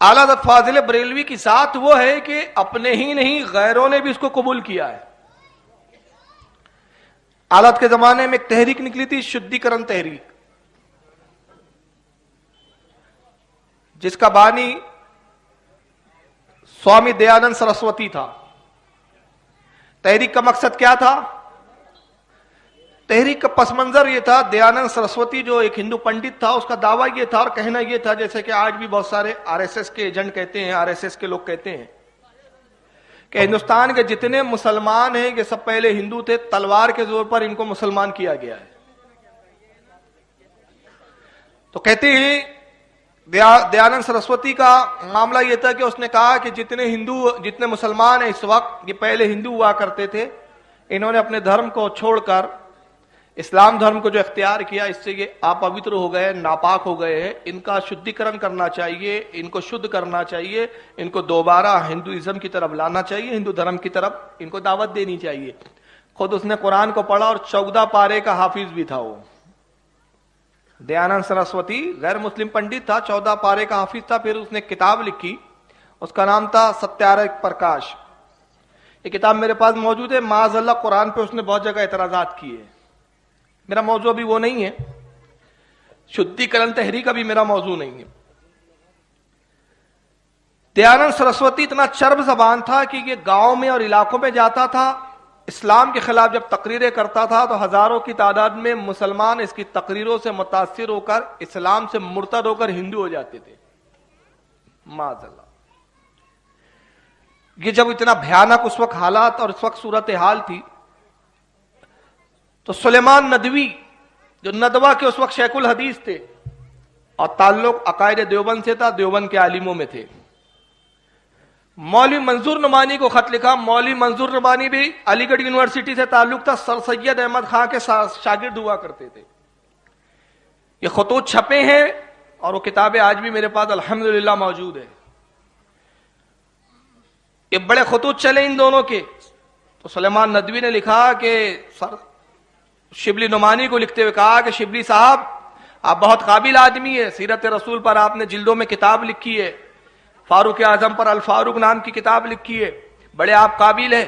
اعلیٰ حضرت فاضل بریلوی کی ذات وہ ہے کہ اپنے ہی نہیں غیروں نے بھی اس کو قبول کیا ہے. اعلیٰ حضرت کے زمانے میں ایک تحریک نکلی تھی، شدھیکرن تحریک، جس کا بانی سوامی دیانند سرسوتی تھا. تحریک کا مقصد کیا تھا؟ تحریک کا پس منظر یہ تھا، دیانند سرسوتی جو ایک ہندو پنڈت تھا، اس کا دعویٰ یہ تھا اور کہنا یہ تھا، جیسے کہ آج بھی بہت سارے آر ایس ایس کے ایجنٹ کہتے ہیں، آر ایس ایس کے لوگ کہتے ہیں کہ ہندوستان کے جتنے مسلمان ہیں یہ سب پہلے ہندو تھے، تلوار کے زور پر ان کو مسلمان کیا گیا ہے. تو کہتے ہیں دیانند سرسوتی کا معاملہ یہ تھا کہ اس نے کہا کہ جتنے مسلمان ہیں اس وقت، یہ پہلے ہندو ہوا کرتے تھے، انہوں نے اپنے دھرم کو چھوڑ کر اسلام دھرم کو جو اختیار کیا، اس سے یہ اپوتر ہو گئے، ناپاک ہو گئے ہیں. ان کا شدھیکرن کرنا چاہیے، ان کو شدھ کرنا چاہیے، ان کو دوبارہ ہندوازم کی طرف لانا چاہیے، ہندو دھرم کی طرف ان کو دعوت دینی چاہیے. خود اس نے قرآن کو پڑھا اور 14 پارے کا حافظ بھی تھا. وہ دیانند سرسوتی غیر مسلم پنڈت تھا، 14 پارے کا حافظ تھا. پھر اس نے کتاب لکھی، اس کا نام تھا ستیارک پرکاش. یہ کتاب میرے پاس موجود ہے. معاذ اللہ قرآن پہ اس نے بہت جگہ اعتراضات کیے. میرا موضوع بھی وہ نہیں ہے، شدھیکرن تحریک ابھی میرا موضوع نہیں ہے. دیانند سرسوتی اتنا چرب زبان تھا کہ یہ گاؤں میں اور علاقوں میں جاتا تھا، اسلام کے خلاف جب تقریریں کرتا تھا تو ہزاروں کی تعداد میں مسلمان اس کی تقریروں سے متاثر ہو کر اسلام سے مرتد ہو کر ہندو ہو جاتے تھے. معاذ اللہ. یہ جب اتنا بھیانک اس وقت حالات اور اس وقت صورتحال تھی تو سلیمان ندوی جو ندوہ کے اس وقت شیخ الحدیث تھے اور تعلق عقائد دیوبند سے تھا، دیوبند کے عالموں میں تھے، مولوی منظور نعمانی کو خط لکھا. مولوی منظور نعمانی بھی علی گڑھ یونیورسٹی سے تعلق تھا، سر سید احمد خان کے شاگرد ہوا کرتے تھے. یہ خطوط چھپے ہیں اور وہ کتابیں آج بھی میرے پاس الحمدللہ موجود ہے. یہ بڑے خطوط چلے ان دونوں کے. تو سلیمان ندوی نے لکھا کہ سر شبلی نعمانی کو لکھتے ہوئے کہا کہ شبلی صاحب آپ بہت قابل آدمی ہے، سیرت رسول پر آپ نے جلدوں میں کتاب لکھی ہے، فاروق اعظم پر الفاروق نام کی کتاب لکھی ہے، بڑے آپ قابل ہیں.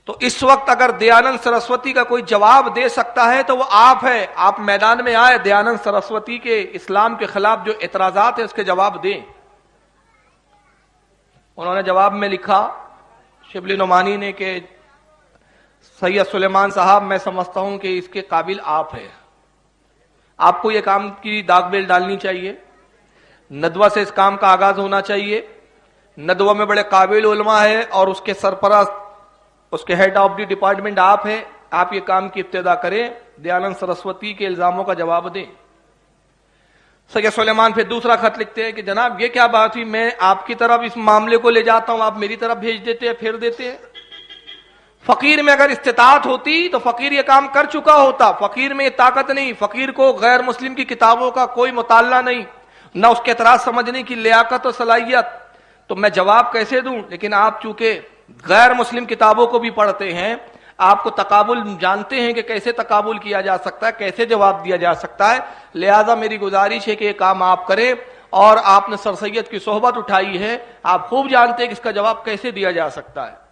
تو اس وقت اگر دیانند سرسوتی کا کوئی جواب دے سکتا ہے تو وہ آپ ہے. آپ میدان میں آئے، دیانند سرسوتی کے اسلام کے خلاف جو اعتراضات ہیں اس کے جواب دیں. انہوں نے جواب میں لکھا شبلی نعمانی نے کہ سید سلیمان صاحب میں سمجھتا ہوں کہ اس کے قابل آپ ہیں، آپ کو یہ کام کی داغ بیل ڈالنی چاہیے، ندوہ سے اس کام کا آغاز ہونا چاہیے. ندوہ میں بڑے قابل علماء ہیں اور اس کے سرپرست، اس کے ہیڈ آف دی ڈپارٹمنٹ آپ ہیں، آپ یہ کام کی ابتدا کریں، دیانند سرسوتی کے الزاموں کا جواب دیں. سید سلیمان پھر دوسرا خط لکھتے ہیں کہ جناب یہ کیا بات ہوئی، میں آپ کی طرف اس معاملے کو لے جاتا ہوں، آپ میری طرف بھیج دیتے ہیں، پھر دیتے ہیں. فقیر میں اگر استطاعت ہوتی تو فقیر یہ کام کر چکا ہوتا. فقیر میں یہ طاقت نہیں، فقیر کو غیر مسلم کی کتابوں کا کوئی مطالعہ نہیں، نہ اس کے اعتراض سمجھنے کی لیاقت اور صلاحیت. تو میں جواب کیسے دوں؟ لیکن آپ چونکہ غیر مسلم کتابوں کو بھی پڑھتے ہیں، آپ کو تقابل جانتے ہیں کہ کیسے تقابل کیا جا سکتا ہے، کیسے جواب دیا جا سکتا ہے. لہذا میری گزارش ہے کہ یہ کام آپ کریں، اور آپ نے سر سید کی صحبت اٹھائی ہے، آپ خوب جانتے ہیں کہ اس کا جواب کیسے دیا جا سکتا ہے.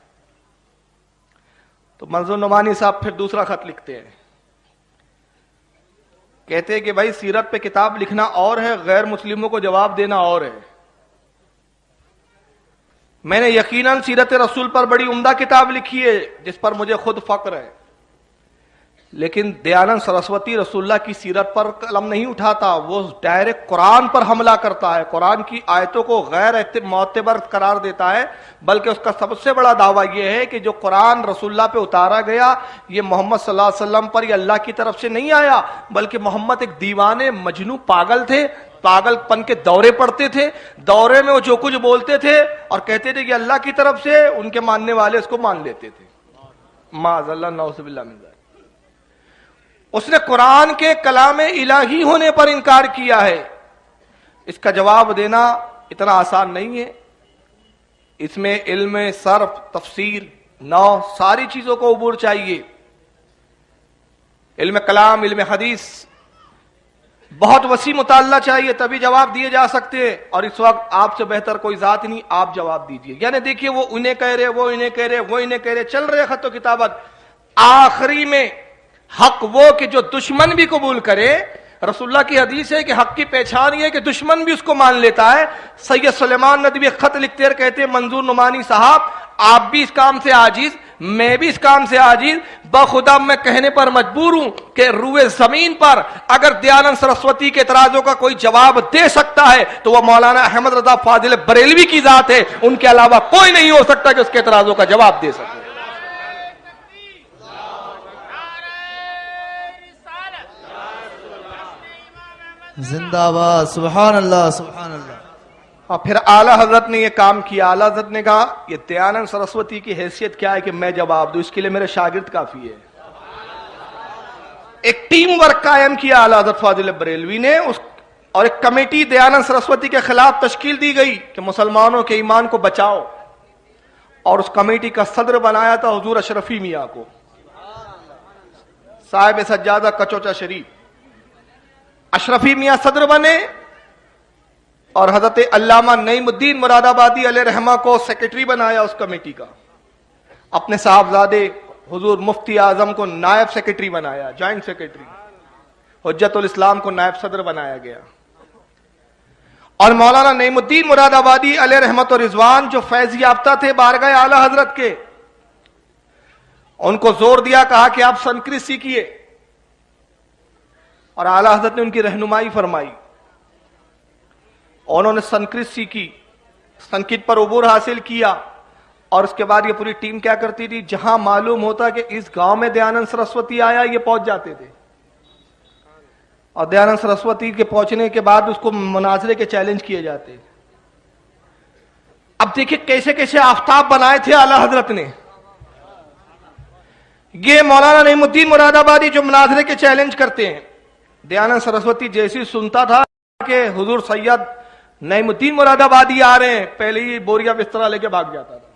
تو منظور نعمانی صاحب پھر دوسرا خط لکھتے ہیں، کہتے ہیں کہ بھائی سیرت پہ کتاب لکھنا اور ہے، غیر مسلموں کو جواب دینا اور ہے. میں نے یقیناً سیرت رسول پر بڑی عمدہ کتاب لکھی ہے جس پر مجھے خود فخر ہے، لیکن دیانند سرسوتی رسول اللہ کی سیرت پر قلم نہیں اٹھاتا، وہ ڈائریکٹ قرآن پر حملہ کرتا ہے، قرآن کی آیتوں کو غیر معتبر قرار دیتا ہے. بلکہ اس کا سب سے بڑا دعویٰ یہ ہے کہ جو قرآن رسول اللہ پہ اتارا گیا یہ محمد صلی اللہ علیہ وسلم پر یہ اللہ کی طرف سے نہیں آیا، بلکہ محمد ایک دیوانے مجنون پاگل تھے، پاگل پن کے دورے پڑتے تھے، دورے میں وہ جو کچھ بولتے تھے اور کہتے تھے کہ اللہ کی طرف سے، ان کے ماننے والے اس کو مان لیتے تھے. معاذ اللہ، نعوذ باللہ من ذلک. اس نے قرآن کے کلام الہی ہونے پر انکار کیا ہے. اس کا جواب دینا اتنا آسان نہیں ہے. اس میں علم صرف، تفسیر، نحو، ساری چیزوں کو عبور چاہیے. علم کلام، علم حدیث، بہت وسیع مطالعہ چاہیے تبھی جواب دیے جا سکتے ہیں، اور اس وقت آپ سے بہتر کوئی ذات نہیں، آپ جواب دیجئے۔ یعنی دیکھیے وہ انہیں کہہ رہے، وہ انہیں کہہ رہے، وہ انہیں کہہ رہے، چل رہے خط و کتابت، آخری میں حق وہ کہ جو دشمن بھی قبول کرے۔ رسول اللہ کی حدیث ہے کہ حق کی پہچان یہ ہے کہ دشمن بھی اس کو مان لیتا ہے۔ سید سلیمان ندوی خط لکھتے اور کہتے ہیں منظور نعمانی صاحب آپ بھی اس کام سے عاجز، میں بھی اس کام سے عاجز، بخدا میں کہنے پر مجبور ہوں کہ روئے زمین پر اگر دیانند سرسوتی کے اعتراضوں کا کوئی جواب دے سکتا ہے تو وہ مولانا احمد رضا فاضل بریلوی کی ذات ہے، ان کے علاوہ کوئی نہیں ہو سکتا کہ اس کے اعتراضوں کا جواب دے سکے۔ زندہ باد، سبحان اللہ سبحان اللہ۔ اور پھر اعلیٰ حضرت نے یہ کام کیا، اعلیٰ حضرت نے کہا یہ دیانند سرسوتی کی حیثیت کیا ہے کہ میں جواب دوں، اس کے لیے میرے شاگرد کافی ہے۔ ایک ٹیم ورک قائم کیا اعلیٰ حضرت فاضل بریلوی نے، اور ایک کمیٹی دیانند سرسوتی کے خلاف تشکیل دی گئی کہ مسلمانوں کے ایمان کو بچاؤ، اور اس کمیٹی کا صدر بنایا تھا حضور اشرفی میاں کو، صاحب سجادہ کچوچا شریف۔ اشرفی میاں صدر بنے، اور حضرت علامہ نعیم الدین مراد آبادی علیہ رحمہ کو سیکرٹری بنایا اس کمیٹی کا۔ اپنے صاحبزادے حضور مفتی اعظم کو نائب سیکرٹری بنایا، جوائنٹ سیکرٹری۔ حجت الاسلام کو نائب صدر بنایا گیا، اور مولانا نعیم الدین مراد آبادی علیہ رحمت و رضوان جو فیض یافتہ تھے بارگاہ اعلیٰ حضرت کے، ان کو زور دیا، کہا کہ آپ سنسکرت سیکھیے، اور اعلیٰ حضرت نے ان کی رہنمائی فرمائی، انہوں نے سنسکرت سیکھی، سنسکرت پر عبور حاصل کیا، اور اس کے بعد یہ پوری ٹیم کیا کرتی تھی، جہاں معلوم ہوتا کہ اس گاؤں میں دیانند سرسوتی آیا یہ پہنچ جاتے تھے، اور دیانند سرسوتی کے پہنچنے کے بعد اس کو مناظرے کے چیلنج کیے جاتے۔ اب دیکھیں کیسے کیسے آفتاب بنائے تھے اعلیٰ حضرت نے۔ یہ مولانا نعیم الدین مراد آبادی جو مناظرے کے چیلنج کرتے ہیں، دیانند سرسوتی جیسی سنتا تھا کہ حضور سید نعیم الدین مراد آبادی آ رہے ہیں، پہلے ہی بوریا بسترا لے کے بھاگ جاتا تھا،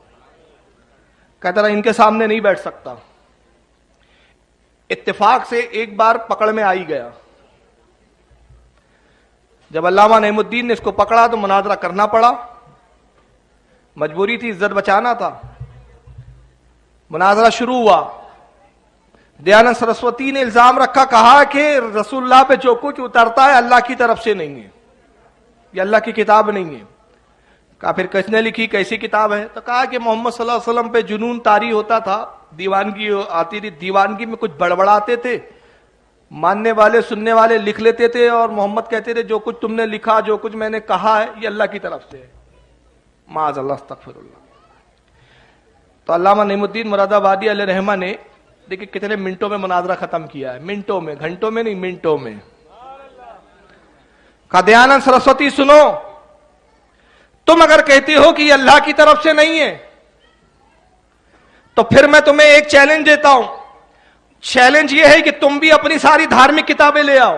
کہتا رہا ان کے سامنے نہیں بیٹھ سکتا۔ اتفاق سے ایک بار پکڑ میں آئی گیا، جب علامہ نعیم الدین نے اس کو پکڑا تو مناظرہ کرنا پڑا، مجبوری تھی، عزت بچانا تھا۔ مناظرہ شروع ہوا، دیانند سرسوتی نے الزام رکھا، کہا کہ رسول اللہ پہ جو کچھ اترتا ہے اللہ کی طرف سے نہیں ہے، یہ اللہ کی کتاب نہیں ہے۔ کہا پھر کس نے لکھی، کیسی کتاب ہے؟ تو کہا کہ محمد صلی اللہ علیہ وسلم پہ جنون طاری ہوتا تھا، دیوانگی آتی تھی، دیوانگی میں کچھ بڑبڑاتے تھے، ماننے والے سننے والے لکھ لیتے تھے، اور محمد کہتے تھے جو کچھ تم نے لکھا، جو کچھ میں نے کہا ہے یہ اللہ کی طرف سے ہے، معاذ اللہ استغفر اللہ۔ تو علامہ نعیم الدین مراد آبادی علیہ رحمہ نے دیکھیں کتنے منٹوں میں مناظرہ ختم کیا ہے، منٹوں میں، گھنٹوں میں نہیں، منٹوں میں۔ کہا دیانند سرسوتی سنو، تم اگر کہتے ہو کہ یہ اللہ کی طرف سے نہیں ہے تو پھر میں تمہیں ایک چیلنج دیتا ہوں۔ چیلنج یہ ہے کہ تم بھی اپنی ساری دھارمک کتابیں لے آؤ،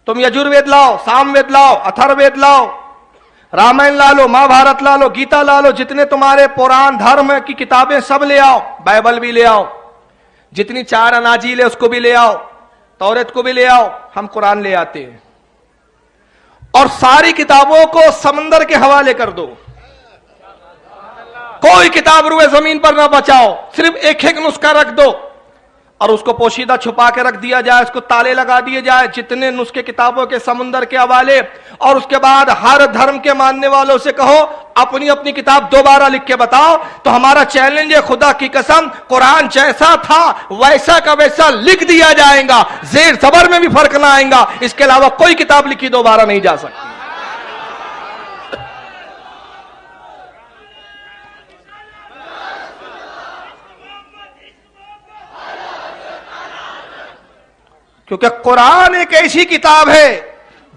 تم یجروید لاؤ، سام وید لاؤ، اتھر وید لاؤ، رامائن لا لو، مہا بھارت لا لو، گیتا لا لو، جتنے تمہارے پران دھرم کی کتابیں سب لے آؤ، بائبل بھی لے آؤ، جتنی 4 اناجیل ہے اس کو بھی لے آؤ، توریت کو بھی لے آؤ، ہم قرآن لے آتے ہیں، اور ساری کتابوں کو سمندر کے حوالے کر دو، کوئی کتاب روئے زمین پر نہ بچاؤ، صرف ایک ایک نسخہ رکھ دو، اور اس کو پوشیدہ چھپا کے رکھ دیا جائے، اس کو تالے لگا دیے جائے، جتنے نسخے کتابوں کے سمندر کے حوالے، اور اس کے بعد ہر دھرم کے ماننے والوں سے کہو اپنی اپنی کتاب دوبارہ لکھ کے بتاؤ۔ تو ہمارا چیلنج ہے، خدا کی قسم قرآن جیسا تھا ویسا کا ویسا لکھ دیا جائے گا، زیر زبر میں بھی فرق نہ آئے گا، اس کے علاوہ کوئی کتاب لکھی دوبارہ نہیں جا سکتی۔ کیونکہ قرآن ایک ایسی کتاب ہے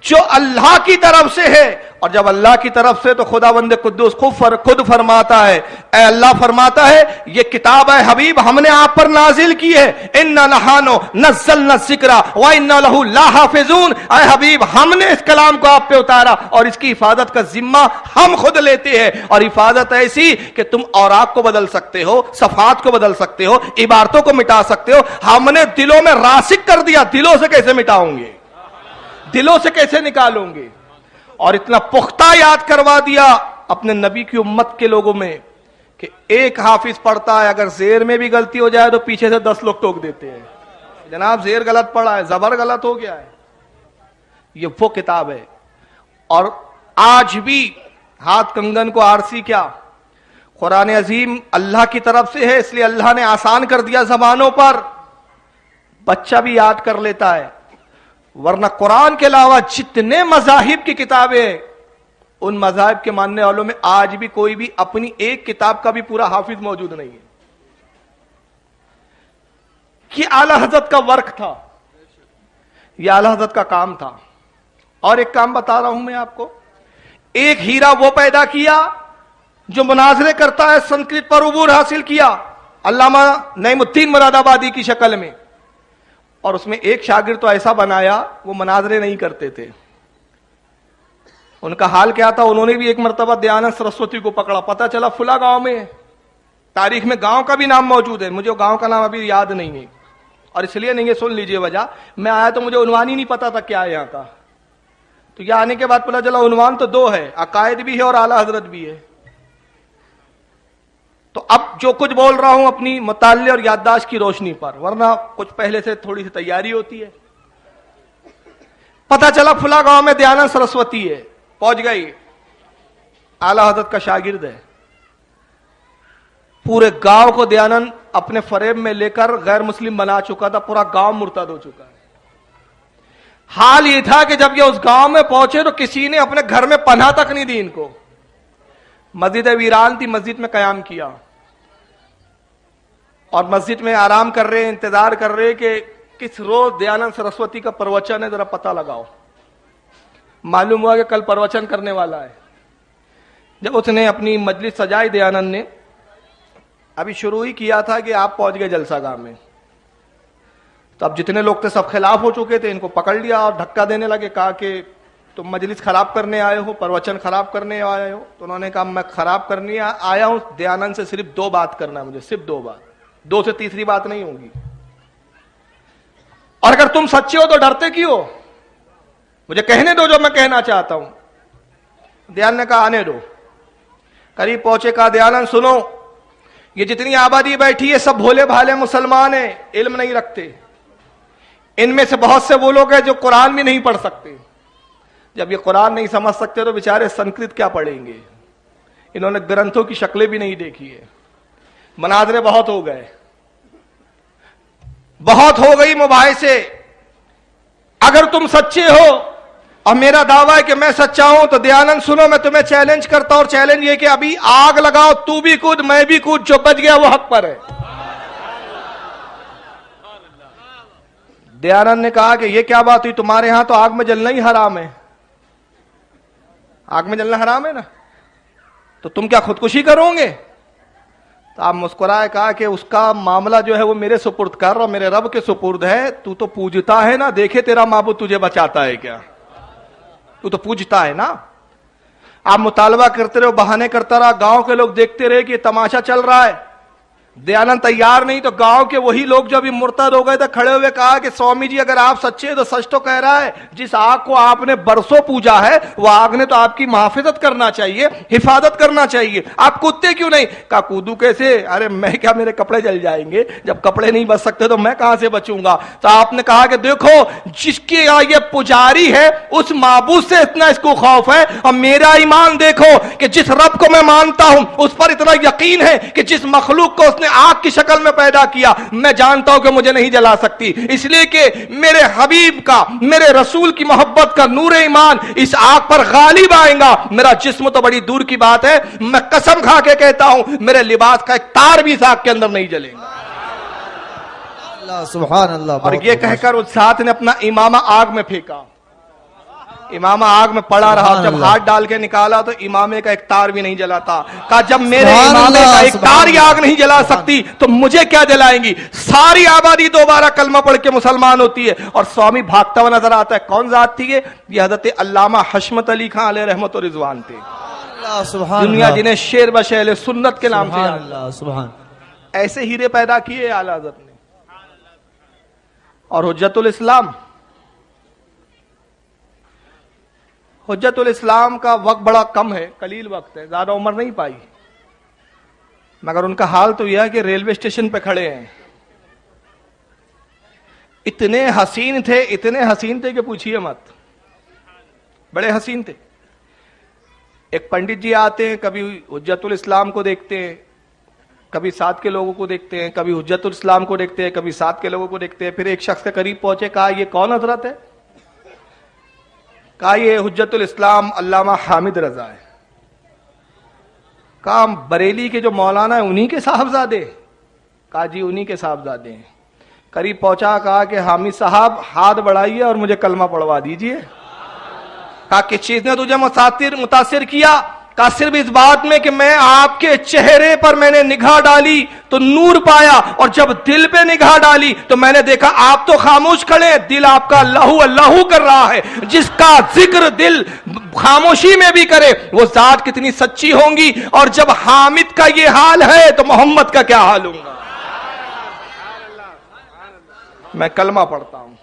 جو اللہ کی طرف سے ہے، اور جب اللہ کی طرف سے تو خدا بند قدوس خود فرماتا ہے، اے اللہ فرماتا ہے یہ کتاب ہے حبیب ہم نے آپ پر نازل کی ہے، اِنَّا نَحْنُ نَزَّلْنَا الذِّكْرَ وَإِنَّا لَهُ لَحَافِظُونَ، اے حبیب ہم نے اس کلام کو آپ پہ اتارا اور اس کی حفاظت کا ذمہ ہم خود لیتے ہیں، اور حفاظت ایسی کہ تم اوراق کو بدل سکتے ہو، صفحات کو بدل سکتے ہو، عبارتوں کو مٹا سکتے ہو، ہم نے دلوں میں راسخ کر دیا، دلوں سے کیسے مٹاؤں گے؟ دلوں سے کیسے نکالوں گے؟ اور اتنا پختہ یاد کروا دیا اپنے نبی کی امت کے لوگوں میں کہ ایک حافظ پڑھتا ہے، اگر زیر میں بھی غلطی ہو جائے تو پیچھے سے 10 لوگ ٹوک دیتے ہیں، جناب زیر غلط پڑھا ہے، زبر غلط ہو گیا ہے۔ یہ وہ کتاب ہے، اور آج بھی ہاتھ کنگن کو آرسی کیا، قرآن عظیم اللہ کی طرف سے ہے، اس لیے اللہ نے آسان کر دیا زبانوں پر، بچہ بھی یاد کر لیتا ہے۔ ورنہ قرآن کے علاوہ جتنے مذاہب کی کتابیں ہیں، ان مذاہب کے ماننے والوں میں آج بھی کوئی بھی اپنی ایک کتاب کا بھی پورا حافظ موجود نہیں ہے۔ یہ اعلی حضرت کا ورک تھا، یہ اعلی حضرت کا کام تھا۔ اور ایک کام بتا رہا ہوں میں آپ کو، ایک ہیرا وہ پیدا کیا جو مناظرے کرتا ہے، سنسکرت پر عبور حاصل کیا، علامہ نعیم الدین مراد آبادی کی شکل میں، اور اس میں ایک شاگرد تو ایسا بنایا وہ مناظرے نہیں کرتے تھے۔ ان کا حال کیا تھا، انہوں نے بھی ایک مرتبہ دیانند سرسوتی کو پکڑا، پتا چلا فلاں گاؤں میں ہے، تاریخ میں گاؤں کا بھی نام موجود ہے، مجھے گاؤں کا نام ابھی یاد نہیں ہے، اور اس لیے نہیں ہے، سن لیجئے وجہ، میں آیا تو مجھے عنوان ہی نہیں پتا تھا کیا ہے یہاں کا، تو یہ آنے کے بعد پتا چلا عنوان تو 2 ہے، عقائد بھی ہے اور اعلی حضرت بھی ہے۔ تو اب جو کچھ بول رہا ہوں اپنی مطالعے اور یادداشت کی روشنی پر، ورنہ کچھ پہلے سے تھوڑی سی تیاری ہوتی ہے۔ پتا چلا فلاں گاؤں میں دیانند سرسوتی ہے، پہنچ گئی، اعلی حضرت کا شاگرد ہے، پورے گاؤں کو دیانند اپنے فریب میں لے کر غیر مسلم بنا چکا تھا، پورا گاؤں مرتد ہو چکا ہے۔ حال یہ تھا کہ جب یہ اس گاؤں میں پہنچے تو کسی نے اپنے گھر میں پناہ تک نہیں دی ان کو، مسجد ویران تھی، مسجد میں قیام کیا، اور مسجد میں آرام کر رہے، انتظار کر رہے کہ کس روز دیانند سرسوتی کا پروچن ہے، ذرا پتہ لگاؤ۔ معلوم ہوا کہ کل پروچن کرنے والا ہے۔ جب اس نے اپنی مجلس سجائی، دیانند نے ابھی شروع ہی کیا تھا کہ آپ پہنچ گئے جلسہ گاہ میں، تو اب جتنے لوگ تھے سب خلاف ہو چکے تھے، ان کو پکڑ لیا اور دھکا دینے لگے، کہا کہ تم مجلس خراب کرنے آئے ہو، پروچن خراب کرنے آئے ہو۔ تو انہوں نے کہا میں خراب کرنے آیا ہوں، دیانند سے صرف 2 بات کرنا ہے، مجھے صرف 2 بات، 2 سے تیسری بات نہیں ہوگی، اور اگر تم سچے ہو تو ڈرتے کیوں ہو، مجھے کہنے دو جو میں کہنا چاہتا ہوں۔ دیانند نے کہا آنے دو، قریب پہنچے، کہا دیانند سنو، یہ جتنی آبادی بیٹھی ہے سب بھولے بھالے مسلمان ہیں، علم نہیں رکھتے، ان میں سے بہت سے وہ لوگ ہیں جو قرآن بھی نہیں پڑھ سکتے، جب یہ قرآن نہیں سمجھ سکتے تو بیچارے سنسکرت کیا پڑھیں گے، انہوں نے گرنتھوں کی شکلیں بھی نہیں دیکھی ہے۔ مناظرے بہت ہو گئے، بہت ہو گئی مباحثے، اگر تم سچے ہو اور میرا دعویٰ ہے کہ میں سچا ہوں تو دیانند سنو، میں تمہیں چیلنج کرتا ہوں، اور چیلنج یہ کہ ابھی آگ لگاؤ، تو بھی کود میں بھی کود، جو بچ گیا وہ حق پر ہے۔ دیانند نے کہا کہ یہ کیا بات ہوئی، تمہارے ہاں تو آگ میں جلنا ہی حرام ہے، آگ میں جلنا حرام ہے نا، تو تم کیا خودکشی کرو گے؟ تو آپ مسکرائے، کہا کہ اس کا معاملہ جو ہے وہ میرے سپرد کر اور میرے رب کے سپرد ہے، تو تو پوجتا ہے نا، دیکھے تیرا معبود تجھے بچاتا ہے کیا، تو تو پوجتا ہے نا۔ آپ مطالبہ کرتے رہے، بہانے کرتا رہا، گاؤں کے لوگ دیکھتے رہے کہ تماشا چل رہا ہے، دیانند تیار نہیں، تو گاؤں کے وہی لوگ جو ابھی مرتد ہو گئے تھے کھڑے ہوئے کہا کہ سوامی جی اگر آپ سچے ہیں تو سچ تو کہہ رہا ہے، جس آگ کو آپ نے برسوں پوجا ہے وہ آگ نے تو آپ کی محافظت کرنا چاہیے، حفاظت کرنا چاہیے، آپ کودتے کیوں نہیں؟ کہا کودوں کیسے، ارے میں کیا، میرے کپڑے جل جائیں گے، جب کپڑے نہیں بچ سکتے تو میں کہاں سے بچوں گا؟ تو آپ نے کہا کہ دیکھو جس کے یہ پجاری ہے اس معبود سے اتنا اس کو خوف ہے، اور میرا ایمان دیکھو کہ جس رب کو میں مانتا ہوں اس پر اتنا یقین ہے کہ جس مخلوق کو اس نے آگ کی شکل میں پیدا کیا میں جانتا ہوں کہ مجھے نہیں جلا سکتی، اس لیے کہ میرے حبیب کا، میرے رسول کی محبت کا نور ایمان اس آگ پر غالب آئے گا۔ میرا جسم تو بڑی دور کی بات ہے، میں قسم کھا کے کہتا ہوں میرے لباس کا ایک تار بھی اس آگ کے اندر نہیں جلے گا۔ اللہ سبحان اللہ۔ اور یہ کہہ کر اس ساتھ نے اپنا امامہ آگ میں پھینکا، امامہ آگ میں پڑا رہا، جب ہاتھ ڈال کے نکالا تو امامے کا ایک تار بھی نہیں جلا تھا۔ کہا جب میرے امامے کا ایک تار ہی آگ نہیں جلا سکتی تو مجھے کیا جلائیں گی؟ ساری آبادی دوبارہ کلمہ پڑھ کے مسلمان ہوتی ہے، اور سوامی بھاگتا ہوا نظر آتا ہے۔ کون ذات تھی یہ حضرت علامہ حشمت علی خان علیہ رحمت و رضوان تھے، دنیا جنہیں شیر بشیل سنت کے نام سے۔ ایسے ہیرے پیدا کیے اعلیٰ حضرت نے۔ اور حجت الاسلام حجت الاسلام کا وقت بڑا کم ہے، قلیل وقت ہے، زیادہ عمر نہیں پائی، مگر ان کا حال تو یہ ہے کہ ریلوے اسٹیشن پہ کھڑے ہیں. اتنے حسین تھے کہ پوچھئے مت، بڑے حسین تھے. ایک پنڈت جی آتے ہیں، کبھی حجت الاسلام کو دیکھتے ہیں، کبھی ساتھ کے لوگوں کو دیکھتے ہیں، کبھی حجت الاسلام کو دیکھتے ہیں، کبھی ساتھ کے لوگوں کو دیکھتے ہیں. پھر ایک شخص کے قریب پہنچے، کہا یہ کون حضرت ہے؟ کہا یہ حجت الاسلام علامہ حامد رضا ہے. کہا بریلی کے جو مولانا ہیں انہی کے صاحبزادے؟ کہا جی انہی کے صاحبزادے ہیں. قریب پہنچا، کہا کہ حامد صاحب ہاتھ بڑھائیے اور مجھے کلمہ پڑھوا دیجئے. کہا کس چیز نے تجھے متاثر کیا؟ کہا صرف اس بات میں کہ میں آپ کے چہرے پر میں نے نگاہ ڈالی تو نور پایا، اور جب دل پہ نگاہ ڈالی تو میں نے دیکھا آپ تو خاموش کھڑے ہیں، دل آپ کا اللہ اللہ کر رہا ہے. جس کا ذکر دل خاموشی میں بھی کرے وہ ذات کتنی سچی ہوں گی. اور جب حامد کا یہ حال ہے تو محمد کا کیا حال ہوگا. میں کلمہ پڑھتا ہوں.